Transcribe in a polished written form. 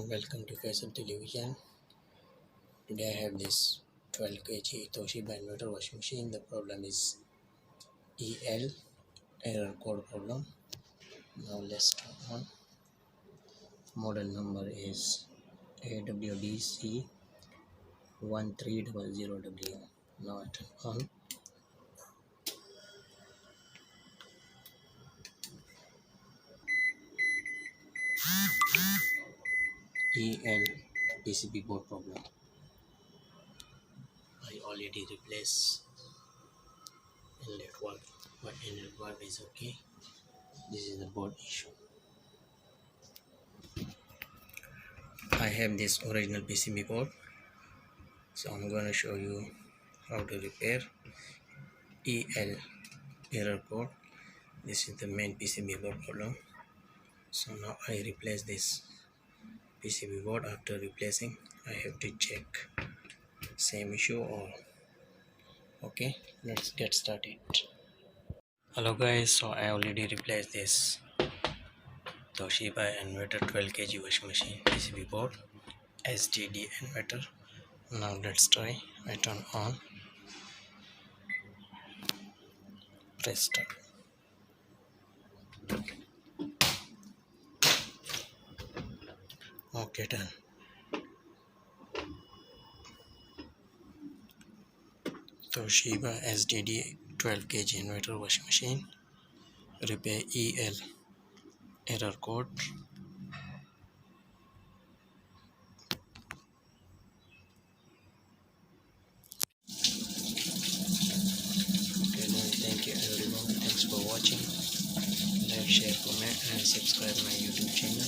Welcome to Faisal Television. Today I have this 12 kg TOSHIBA inverter washing machine. The problem is EL error code problem. Now let's turn on. Model number is AW-DC1300W. Now I turn on. EL PCB board problem. I already replaced inlet valve, but inlet valve is okay. This is the board issue. I have this original PCB board, so I'm going to show you how to repair EL error code. This is the main PCB board problem. So now I replace this PCB board. After replacing, I have to check same issue or okay. Let's get started. Hello guys, so I already replaced this TOSHIBA inverter 12 kg washing machine PCB board STD inverter. Now let's try. I turn on, press start. Okay, done. TOSHIBA SDD 12 kg inverter washing machine. Repair EL error code. Okay, then thank you everyone. Thanks for watching. Like, share, comment and subscribe my YouTube channel.